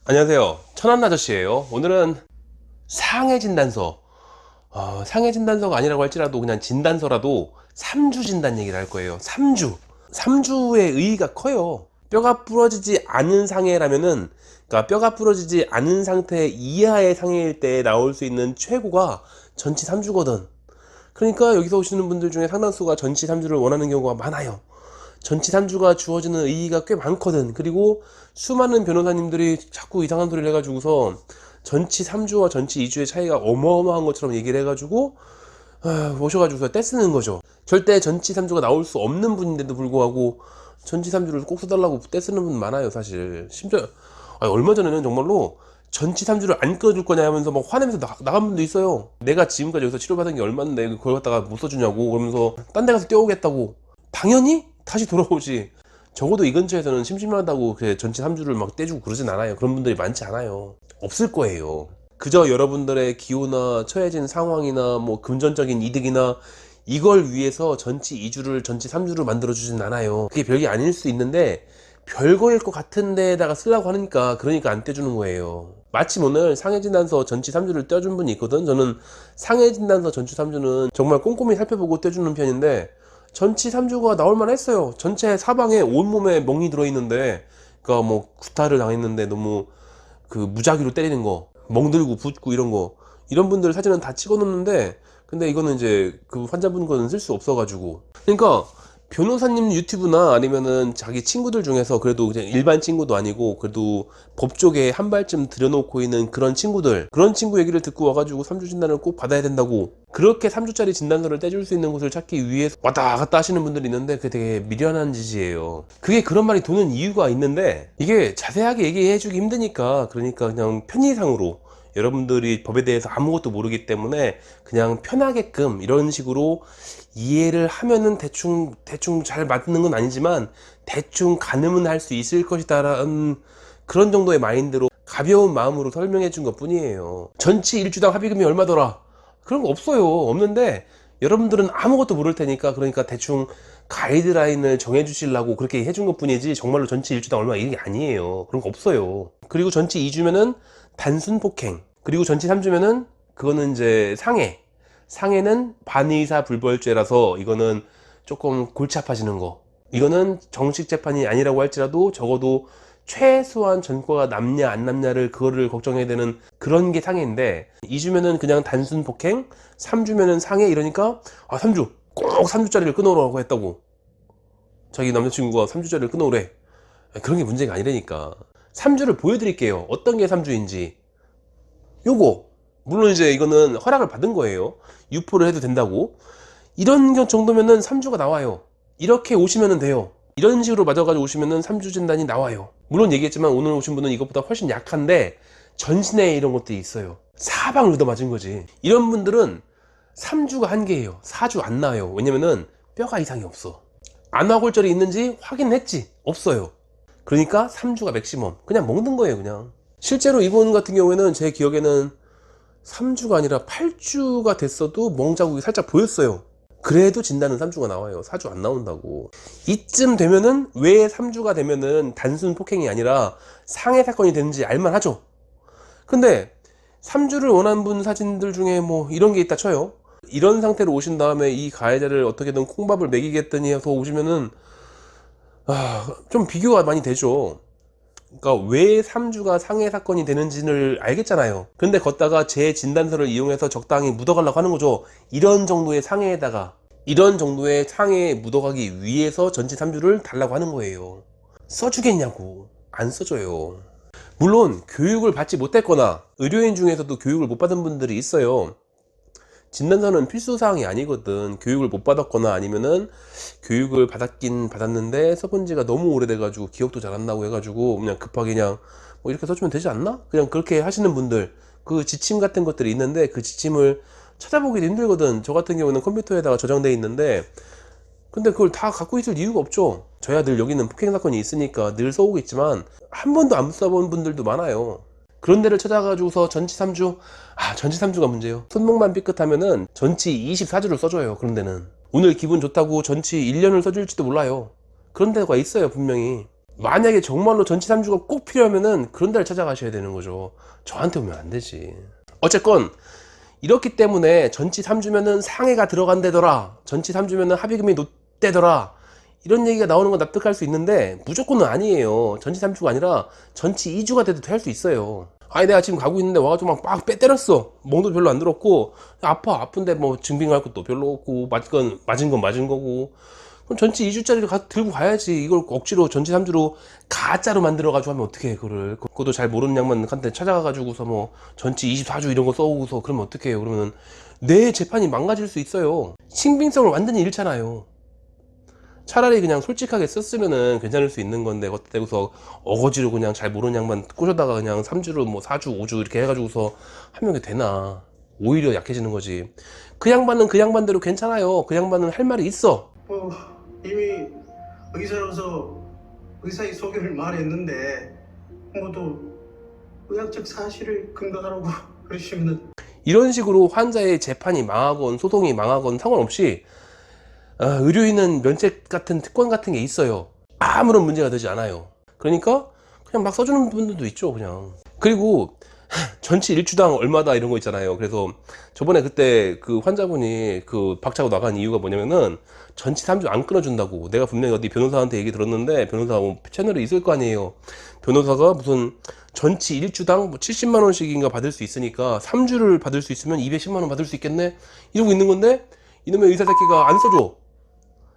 안녕하세요. 천안아저씨예요. 오늘은 상해 진단서, 상해 진단서가 아니라고 할지라도 그냥 진단서라도 3주 진단 얘기를 할 거예요. 3주의 의의가 커요. 뼈가 부러지지 않은 상해라면은, 그러니까 뼈가 부러지지 않은 상태 이하의 상해일 때 나올 수 있는 최고가 전치 3주거든. 그러니까 여기서 오시는 분들 중에 상당수가 전치 3주를 원하는 경우가 많아요. 전치 3주가 주어지는 의의가 꽤 많거든. 그리고 수많은 변호사님들이 자꾸 이상한 소리를 해가지고서 전치 3주와 전치 2주의 차이가 어마어마한 것처럼 얘기를 해가지고 오셔가지고서 떼쓰는 거죠. 절대 전치 3주가 나올 수 없는 분인데도 불구하고 전치 3주를 꼭 써달라고 떼쓰는 분 많아요, 사실. 심지어 얼마 전에는 정말로 전치 3주를 안 꺼줄 거냐 하면서 막 화내면서 나간 분도 있어요. 내가 지금까지 여기서 치료받은 게 얼마인데 그걸 갖다가 못 써주냐고 그러면서 딴 데 가서 떼오겠다고. 당연히 다시 돌아오지. 적어도 이 근처에서는 심심하다고 전치 3주를 막 떼주고 그러진 않아요. 그런 분들이 많지 않아요. 없을 거예요. 그저 여러분들의 기호나 처해진 상황이나 뭐 금전적인 이득이나 이걸 위해서 전치 2주를 전치 3주를 만들어주진 않아요. 그게 별게 아닐 수 있는데 별거일 것 같은 데다가 쓰려고 하니까 그러니까 안 떼주는 거예요. 마침 오늘 상해진단서 전치 3주를 떼준 분이 있거든. 저는 상해진단서 전치 3주는 정말 꼼꼼히 살펴보고 떼주는 편인데 전치 3주가 나올만 했어요. 전체 사방에 온몸에 멍이 들어있는데, 그니까 뭐 구타를 당했는데 너무 그 무작위로 때리는 거, 멍들고 붓고 이런 거, 이런 분들 사진은 다 찍어 놓는데, 근데 이거는 이제 그 환자분 거는 쓸 수 없어가지고. 그러니까 변호사님 유튜브나 아니면은 자기 친구들 중에서 그래도 그냥 일반 친구도 아니고 그래도 법 쪽에 한 발쯤 들여놓고 있는 그런 친구들, 그런 친구 얘기를 듣고 와가지고 3주 진단을 꼭 받아야 된다고, 그렇게 3주짜리 진단서를 떼줄 수 있는 곳을 찾기 위해서 왔다 갔다 하시는 분들이 있는데 그게 되게 미련한 짓이에요. 그게 그런 말이 도는 이유가 있는데 이게 자세하게 얘기해 주기 힘드니까, 그러니까 그냥 편의상으로 여러분들이 법에 대해서 아무것도 모르기 때문에 그냥 편하게끔 이런 식으로 이해를 하면은 대충 잘 맞는 건 아니지만 대충 가늠은 할 수 있을 것이다 라는 그런 정도의 마인드로 가벼운 마음으로 설명해 준 것 뿐이에요. 전치 1주당 합의금이 얼마더라, 그런 거 없어요. 없는데 여러분들은 아무것도 모를 테니까 그러니까 대충 가이드라인을 정해 주시려고 그렇게 해준 것 뿐이지 정말로 전치 1주당 얼마 이런 게 아니에요. 그런 거 없어요. 그리고 전치 2주면은 단순 폭행, 그리고 전치 3주면은 그거는 이제 상해는 반의사 불벌죄라서 이거는 조금 골치 아파지는 거. 이거는 정식 재판이 아니라고 할지라도 적어도 최소한 전과가 남냐 안 남냐를 그거를 걱정해야 되는 그런 게 상해인데, 2주면은 그냥 단순 폭행, 3주면은 상해. 이러니까 3주 꼭 3주짜리를 끊어오라고 했다고. 자기 남자친구가 3주짜리를 끊어오래. 그런 게 문제가 아니라니까. 3주를 보여드릴게요. 어떤 게 3주인지. 요거 물론 이제 이거는 허락을 받은 거예요. 유포를 해도 된다고. 이런 정도면은 3주가 나와요. 이렇게 오시면 돼요. 이런 식으로 맞아가지고 오시면은 3주 진단이 나와요. 물론 얘기했지만 오늘 오신 분은 이것보다 훨씬 약한데 전신에 이런 것들이 있어요. 사방 얻어 맞은 거지. 이런 분들은 3주가 한계예요. 4주 안 나와요. 왜냐면은 뼈가 이상이 없어. 안화골절이 있는지 확인했지? 없어요. 그러니까 3주가 맥시멈. 그냥 먹는 거예요, 그냥. 실제로 이분 같은 경우에는 제 기억에는 3주가 아니라 8주가 됐어도 멍자국이 살짝 보였어요. 그래도 진단은 3주가 나와요. 4주 안 나온다고. 이쯤 되면은 왜 3주가 되면은 단순 폭행이 아니라 상해 사건이 되는지 알만하죠. 근데 3주를 원하는 분 사진들 중에 뭐 이런 게 있다 쳐요. 이런 상태로 오신 다음에 이 가해자를 어떻게든 콩밥을 먹이겠더니 해서 오시면은 좀 비교가 많이 되죠. 그러니까 왜 3주가 상해 사건이 되는지를 알겠잖아요. 근데 걷다가 제 진단서를 이용해서 적당히 묻어가려고 하는 거죠. 이런 정도의 상해에 묻어가기 위해서 전치 3주를 달라고 하는 거예요. 써주겠냐고. 안 써줘요. 물론 교육을 받지 못했거나 의료인 중에서도 교육을 못 받은 분들이 있어요. 진단서는 필수사항이 아니거든. 교육을 못 받았거나 아니면은 교육을 받았긴 받았는데 써본 지가 너무 오래돼가지고 기억도 잘 안 나고 해가지고 그냥 급하게 그냥 뭐 이렇게 써주면 되지 않나? 그냥 그렇게 하시는 분들, 그 지침 같은 것들이 있는데 그 지침을 찾아보기도 힘들거든. 저 같은 경우는 컴퓨터에다가 저장돼 있는데 근데 그걸 다 갖고 있을 이유가 없죠. 저야 늘 여기는 폭행 사건이 있으니까 늘 써오겠지만 한 번도 안 써본 분들도 많아요. 그런 데를 찾아가지고서 전치 3주, 전치 3주가 문제예요. 손목만 삐끗하면은 전치 24주를 써줘요. 그런 데는 오늘 기분 좋다고 전치 1년을 써줄지도 몰라요. 그런 데가 있어요, 분명히. 만약에 정말로 전치 3주가 꼭 필요하면은 그런 데를 찾아가셔야 되는 거죠. 저한테 오면 안 되지. 어쨌건 이렇기 때문에 전치 3주면은 상해가 들어간대더라, 전치 3주면은 합의금이 높대더라, 이런 얘기가 나오는 건 납득할 수 있는데 무조건은 아니에요. 전치 3주가 아니라 전치 2주가 돼도 될 수 있어요. 아니 내가 지금 가고 있는데 와가지고 막 빼 때렸어. 멍도 별로 안 들었고 아픈데 뭐 증빙할 것도 별로 없고 맞은 건 맞은 거고, 그럼 전치 2주짜리를 들고 가야지. 이걸 억지로 전치 3주로 가짜로 만들어가지고 하면 어떡해. 그것도 잘 모르는 양반한테 찾아가가지고서 뭐 전치 24주 이런 거 써오고서 그러면 어떡해요. 그러면 내 재판이 망가질 수 있어요. 신빙성을 완전히 잃잖아요. 차라리 그냥 솔직하게 썼으면은 괜찮을 수 있는 건데, 걷다 대고서 어거지로 그냥 잘 모르는 양반 꼬셔다가 그냥 3주를 뭐 4주 5주 이렇게 해가지고서 하면 게 되나. 오히려 약해지는 거지. 그 양반은 그 양반대로 괜찮아요. 그 양반은 할 말이 있어. 이미 의사로서 의사의 소견을 말했는데 뭐 또 의학적 사실을 근거하라고 그러시면은, 이런 식으로 환자의 재판이 망하건 소송이 망하건 상관없이 의료인은 면책 같은 특권 같은 게 있어요. 아무런 문제가 되지 않아요. 그러니까 그냥 막 써주는 분들도 있죠, 그냥. 그리고 전치 1주당 얼마다 이런 거 있잖아요. 그래서 저번에 그때 그 환자분이 그 박차고 나간 이유가 뭐냐면은 전치 3주 안 끊어준다고. 내가 분명히 어디 변호사한테 얘기 들었는데, 변호사 뭐 채널에 있을 거 아니에요. 변호사가 무슨 전치 1주당 뭐 70만 원씩인가 받을 수 있으니까 3주를 받을 수 있으면 210만 원 받을 수 있겠네 이러고 있는 건데, 이놈의 의사 새끼가 안 써줘.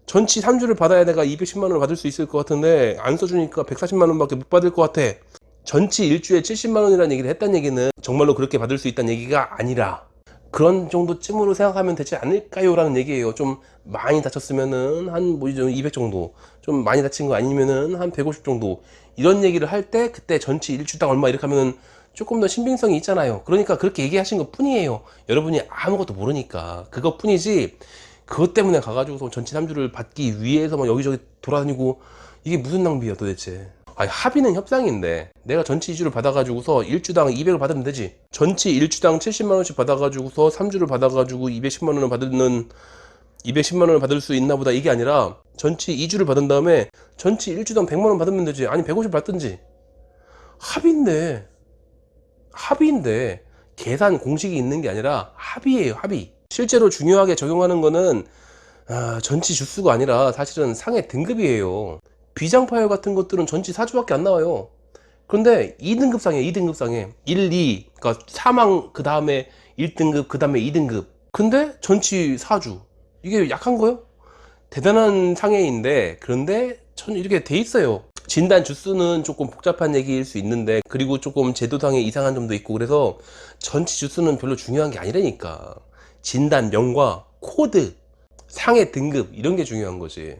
전치 3주를 받아야 내가 210만 원을 받을 수 있을 것 같은데 안 써주니까 140만 원밖에 못 받을 것 같아. 전치 1주에 70만 원이라는 얘기를 했다는 얘기는 정말로 그렇게 받을 수 있다는 얘기가 아니라 그런 정도쯤으로 생각하면 되지 않을까요? 라는 얘기예요. 좀 많이 다쳤으면은 한 뭐 200 정도, 좀 많이 다친 거 아니면은 한 150 정도, 이런 얘기를 할 때 그때 전치 1주당 얼마 이렇게 하면은 조금 더 신빙성이 있잖아요. 그러니까 그렇게 얘기하신 것 뿐이에요. 여러분이 아무것도 모르니까 그것 뿐이지, 그것 때문에 가가지고서 전치 3주를 받기 위해서 막 여기저기 돌아다니고, 이게 무슨 낭비야 도대체. 아니 합의는 협상인데 내가 전치 2주를 받아가지고서 1주당 200을 받으면 되지. 전치 1주당 70만원씩 받아가지고서 3주를 받아가지고 210만원을 받는, 210만원을 받을 수 있나 보다 이게 아니라 전치 2주를 받은 다음에 전치 1주당 100만원 받으면 되지. 아니 150 받든지. 합의인데 계산 공식이 있는 게 아니라 합의예요, 합의. 실제로 중요하게 적용하는 거는 전치 주수가 아니라 사실은 상해 등급이에요. 비장파열 같은 것들은 전치 4주밖에 안 나와요. 그런데 2등급 상해, 2등급 상해. 1, 2, 그러니까 사망 그 다음에 1등급, 그 다음에 2등급. 근데 전치 4주. 이게 약한 거요? 대단한 상해인데, 그런데 전 이렇게 돼 있어요. 진단 주수는 조금 복잡한 얘기일 수 있는데, 그리고 조금 제도상에 이상한 점도 있고, 그래서 전치 주수는 별로 중요한 게 아니라니까. 진단명과 코드, 상해 등급 이런 게 중요한 거지.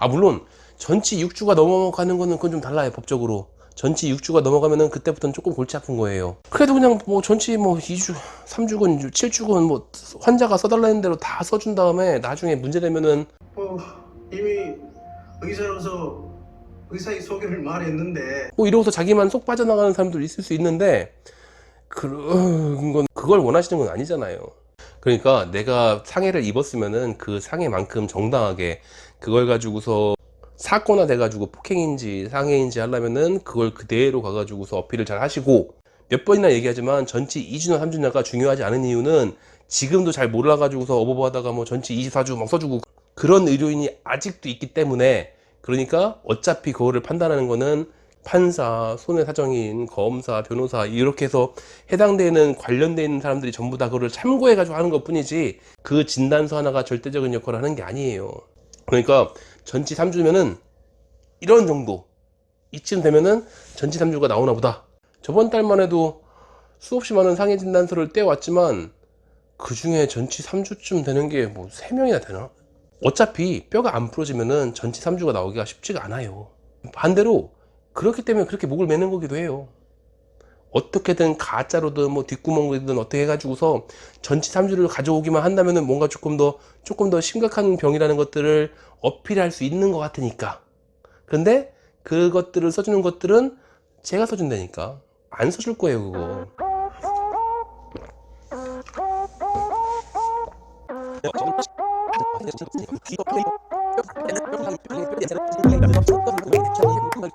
물론 전치 6주가 넘어가는 거는 그건 좀 달라요, 법적으로. 전치 6주가 넘어가면은 그때부터는 조금 골치 아픈 거예요. 그래도 그냥 뭐 전치 뭐 2주, 3주건 7주건 뭐 환자가 써달라는 대로 다 써준 다음에 나중에 문제되면은 이미 의사로서 의사의 소견을 말했는데 뭐 이러고서 자기만 속 빠져나가는 사람도 있을 수 있는데, 그걸 원하시는 건 아니잖아요. 그러니까 내가 상해를 입었으면은 그 상해만큼 정당하게 그걸 가지고서 사건화 돼가지고 폭행인지 상해인지 하려면은 그걸 그대로 가가지고서 어필을 잘 하시고, 몇 번이나 얘기하지만 전치 2주나 3주냐가 중요하지 않은 이유는 지금도 잘 몰라가지고서 어버버하다가 뭐 전치 24주 막 써주고 그런 의료인이 아직도 있기 때문에, 그러니까 어차피 그거를 판단하는 거는 판사, 손해사정인, 검사, 변호사 이렇게 해서 해당되는 관련되어 있는 사람들이 전부 다 그거를 참고해가지고 하는 것 뿐이지, 그 진단서 하나가 절대적인 역할을 하는 게 아니에요. 그러니까 전치 3주면은 이런 정도, 이쯤 되면은 전치 3주가 나오나 보다. 저번 달만 해도 수없이 많은 상해 진단서를 떼왔지만 그 중에 전치 3주쯤 되는 게 뭐 3명이나 되나? 어차피 뼈가 안 부러지면은 전치 3주가 나오기가 쉽지가 않아요. 반대로 그렇기 때문에 그렇게 목을 매는 거기도 해요. 어떻게든 가짜로든 뭐 뒷구멍이든 어떻게 해가지고서 전치 3주를 가져오기만 한다면은 뭔가 조금 더 심각한 병이라는 것들을 어필할 수 있는 것 같으니까. 근데 그것들을 써주는 것들은 제가 써준다니까. 안 써줄 거예요, 그거. 네.